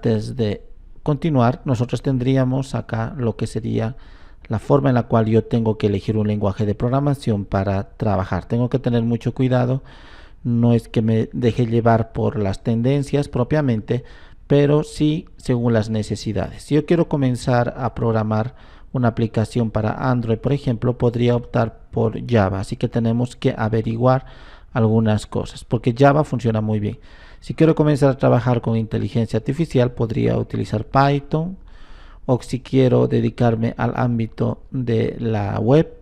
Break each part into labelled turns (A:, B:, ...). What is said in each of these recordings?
A: antes de continuar, nosotros tendríamos acá lo que sería la forma en la cual yo tengo que elegir un lenguaje de programación para trabajar. Tengo que tener mucho cuidado, no es que me deje llevar por las tendencias propiamente, pero sí según las necesidades. Si yo quiero comenzar a programar una aplicación para Android, por ejemplo, podría optar por Java, así que tenemos que averiguar algunas cosas, porque Java funciona muy bien. Si quiero comenzar a trabajar con inteligencia artificial, podría utilizar Python, o si quiero dedicarme al ámbito de la web,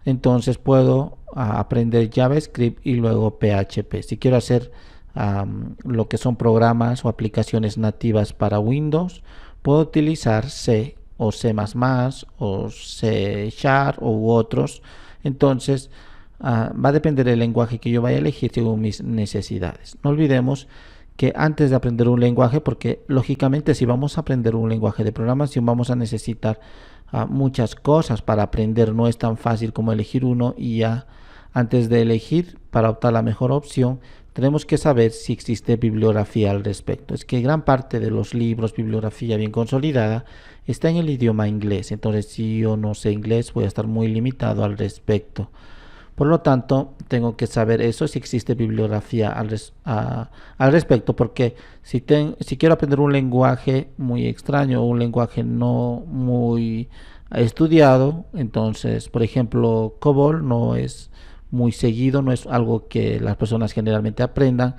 A: entonces puedo aprender JavaScript y luego PHP. Si quiero hacer lo que son programas o aplicaciones nativas para Windows, puedo utilizar C o C++ o C Sharp u otros. Entonces va a depender del lenguaje que yo vaya a elegir según mis necesidades. No olvidemos que antes de aprender un lenguaje, porque lógicamente si vamos a aprender un lenguaje de programación vamos a necesitar muchas cosas para aprender, no es tan fácil como elegir uno y ya antes de elegir para optar la mejor opción tenemos que saber si existe bibliografía al respecto. Es que gran parte de los libros, bibliografía bien consolidada, está en el idioma inglés, entonces si yo no sé inglés voy a estar muy limitado al respecto. Por lo tanto, tengo que saber eso, si existe bibliografía al respecto, porque si quiero aprender un lenguaje muy extraño o un lenguaje no muy estudiado, entonces, por ejemplo, COBOL no es muy seguido, no es algo que las personas generalmente aprendan,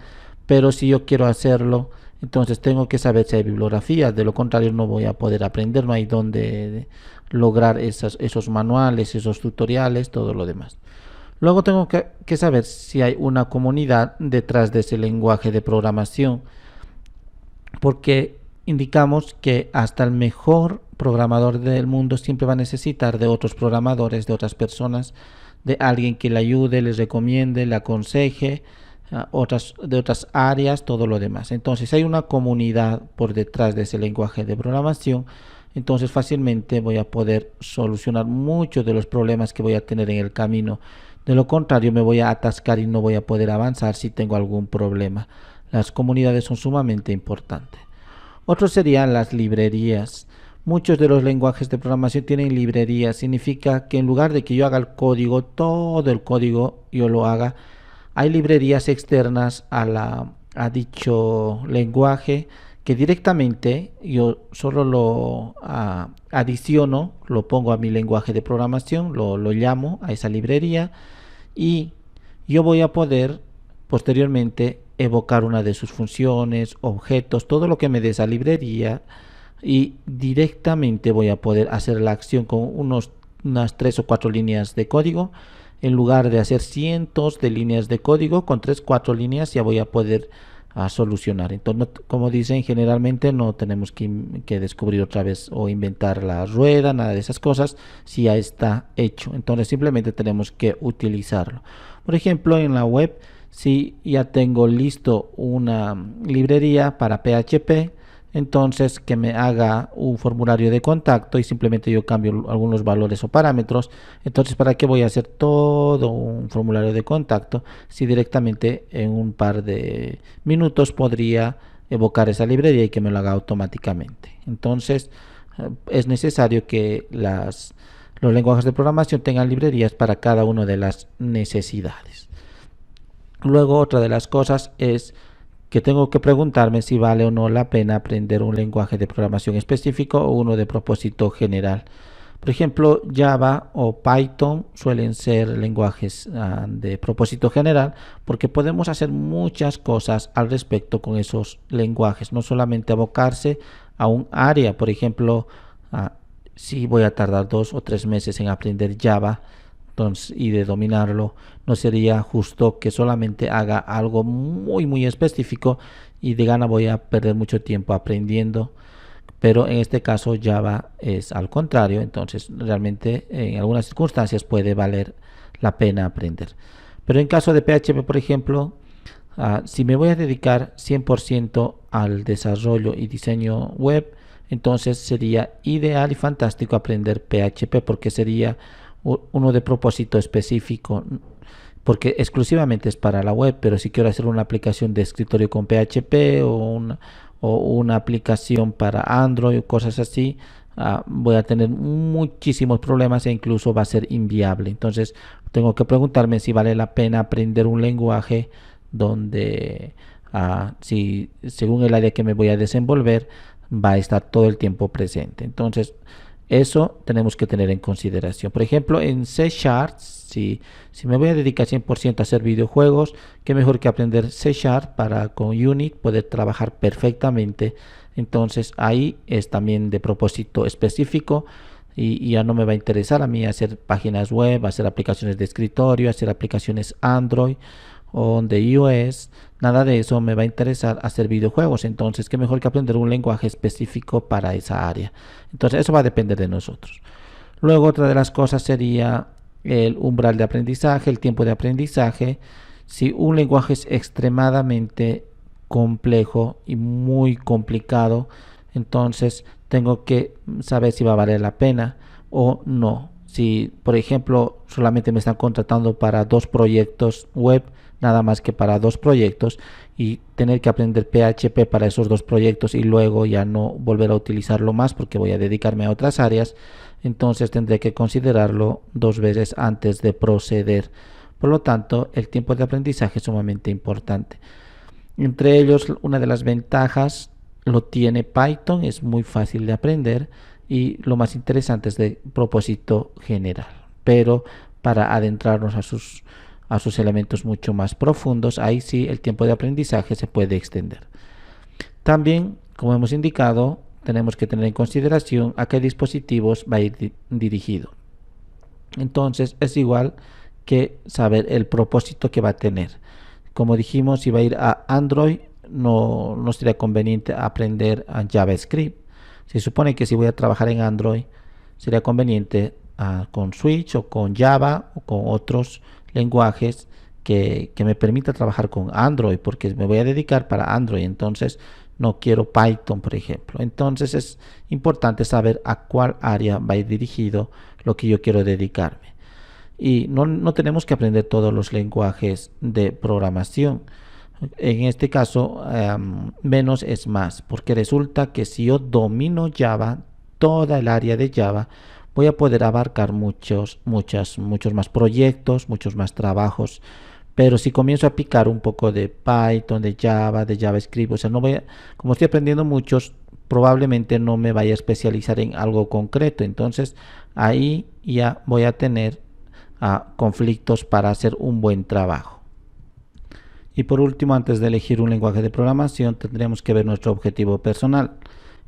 A: pero si yo quiero hacerlo, entonces tengo que saber si hay bibliografía, de lo contrario no voy a poder aprender, no hay donde lograr esos manuales, esos tutoriales, todo lo demás. Luego tengo que saber si hay una comunidad detrás de ese lenguaje de programación, porque indicamos que hasta el mejor programador del mundo siempre va a necesitar de otros programadores, de otras personas, de alguien que le ayude, les recomiende, le aconseje, de otras áreas, todo lo demás. Entonces, si hay una comunidad por detrás de ese lenguaje de programación, entonces fácilmente voy a poder solucionar muchos de los problemas que voy a tener en el camino. De lo contrario, me voy a atascar y no voy a poder avanzar si tengo algún problema. Las comunidades son sumamente importantes. Otro serían las librerías. Muchos de los lenguajes de programación tienen librerías. Significa que en lugar de que yo haga el código, todo el código yo lo haga, hay librerías externas a dicho lenguaje que directamente yo solo lo adiciono, lo pongo a mi lenguaje de programación, lo llamo a esa librería y yo voy a poder posteriormente evocar una de sus funciones, objetos, todo lo que me dé esa librería y directamente voy a poder hacer la acción con unas 3 o 4 líneas de código. En lugar de hacer cientos de líneas de código, con 3 o 4 líneas ya voy a poder solucionar. Entonces, como dicen, generalmente no tenemos que descubrir otra vez o inventar la rueda, nada de esas cosas, si ya está hecho. Entonces simplemente tenemos que utilizarlo. Por ejemplo, en la web, si ya tengo listo una librería para PHP, entonces que me haga un formulario de contacto y simplemente yo cambio algunos valores o parámetros. Entonces, ¿para qué voy a hacer todo un formulario de contacto si directamente en un par de minutos podría evocar esa librería y que me lo haga automáticamente? Entonces es necesario que los lenguajes de programación tengan librerías para cada una de las necesidades. Luego, otra de las cosas es que tengo que preguntarme si vale o no la pena aprender un lenguaje de programación específico o uno de propósito general. Por ejemplo, Java o Python suelen ser lenguajes de propósito general porque podemos hacer muchas cosas al respecto con esos lenguajes, no solamente abocarse a un área. Por ejemplo, si voy a tardar 2 o 3 meses en aprender Java, entonces, y de dominarlo, no sería justo que solamente haga algo muy específico y de gana voy a perder mucho tiempo aprendiendo. Pero en este caso Java es al contrario, entonces realmente en algunas circunstancias puede valer la pena aprender. Pero en caso de PHP, por ejemplo, si me voy a dedicar 100% al desarrollo y diseño web, entonces sería ideal y fantástico aprender PHP porque sería uno de propósito específico, porque exclusivamente es para la web. Pero si quiero hacer una aplicación de escritorio con PHP o o una aplicación para Android o cosas así, voy a tener muchísimos problemas e incluso va a ser inviable. Entonces tengo que preguntarme si vale la pena aprender un lenguaje donde si según el área que me voy a desenvolver va a estar todo el tiempo presente. Entonces eso tenemos que tener en consideración. Por ejemplo, en C Sharp, si me voy a dedicar 100% a hacer videojuegos, qué mejor que aprender C Sharp para con Unity poder trabajar perfectamente. Entonces ahí es también de propósito específico y ya no me va a interesar a mí hacer páginas web, hacer aplicaciones de escritorio, hacer aplicaciones Android o de iOS. Nada de eso me va a interesar hacer videojuegos. Entonces qué mejor que aprender un lenguaje específico para esa área. Entonces eso va a depender de nosotros. Luego otra de las cosas sería el umbral de aprendizaje, el tiempo de aprendizaje. Si un lenguaje es extremadamente complejo y muy complicado, entonces tengo que saber si va a valer la pena o no. Si, por ejemplo, solamente me están contratando para 2 proyectos web, nada más que para 2 proyectos, y tener que aprender PHP para esos 2 proyectos y luego ya no volver a utilizarlo más porque voy a dedicarme a otras áreas, entonces tendré que considerarlo 2 veces antes de proceder. Por lo tanto, el tiempo de aprendizaje es sumamente importante. Entre ellos, una de las ventajas lo tiene Python, es muy fácil de aprender y lo más interesante es de propósito general. Pero para adentrarnos a sus elementos mucho más profundos, ahí sí el tiempo de aprendizaje se puede extender. También, como hemos indicado, tenemos que tener en consideración a qué dispositivos va a ir dirigido. Entonces es igual que saber el propósito que va a tener. Como dijimos, si va a ir a Android, no sería conveniente aprender a JavaScript. Se supone que si voy a trabajar en Android, sería conveniente con Switch o con Java o con otros lenguajes que me permita trabajar con Android, porque me voy a dedicar para Android. Entonces no quiero Python, por ejemplo. Entonces es importante saber a cuál área va a ir dirigido lo que yo quiero dedicarme. Y no tenemos que aprender todos los lenguajes de programación. En este caso, menos es más, porque resulta que si yo domino Java, toda el área de Java, voy a poder abarcar muchos más proyectos, muchos más trabajos. Pero si comienzo a picar un poco de Python, de Java, de JavaScript, o sea, como estoy aprendiendo muchos, probablemente no me vaya a especializar en algo concreto. Entonces, ahí ya voy a tener conflictos para hacer un buen trabajo. Y por último, antes de elegir un lenguaje de programación, tendríamos que ver nuestro objetivo personal.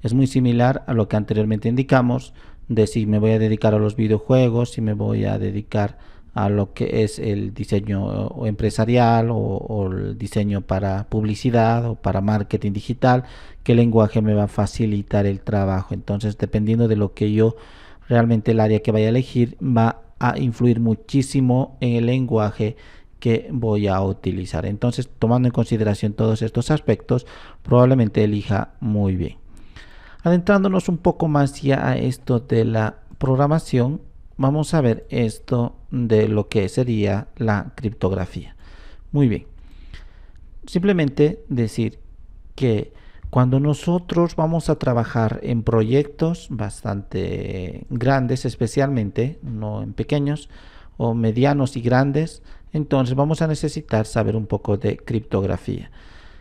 A: Es muy similar a lo que anteriormente indicamos, de si me voy a dedicar a los videojuegos, si me voy a dedicar a lo que es el diseño empresarial o el diseño para publicidad o para marketing digital, qué lenguaje me va a facilitar el trabajo. Entonces, dependiendo de lo que yo realmente el área que vaya a elegir, va a influir muchísimo en el lenguaje que voy a utilizar. Entonces, tomando en consideración todos estos aspectos, probablemente elija muy bien. Adentrándonos un poco más ya a esto de la programación, vamos a ver esto de lo que sería la criptografía. Muy bien. Simplemente decir que cuando nosotros vamos a trabajar en proyectos bastante grandes, especialmente, no en pequeños o medianos y grandes, entonces vamos a necesitar saber un poco de criptografía.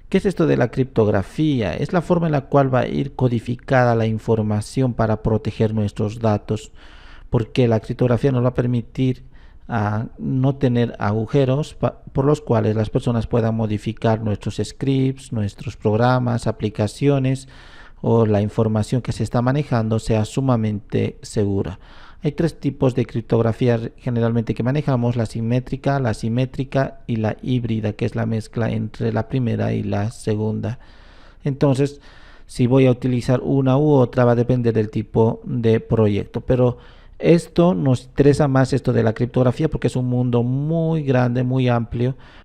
A: ¿Qué es esto de la criptografía? Es la forma en la cual va a ir codificada la información para proteger nuestros datos, porque la criptografía nos va a permitir no tener agujeros por los cuales las personas puedan modificar nuestros scripts, nuestros programas, aplicaciones o la información que se está manejando sea sumamente segura. Hay 3 tipos de criptografía generalmente que manejamos: la simétrica, la asimétrica y la híbrida, que es la mezcla entre la primera y la segunda. Entonces, si voy a utilizar una u otra va a depender del tipo de proyecto, pero esto nos interesa más, esto de la criptografía, porque es un mundo muy grande, muy amplio,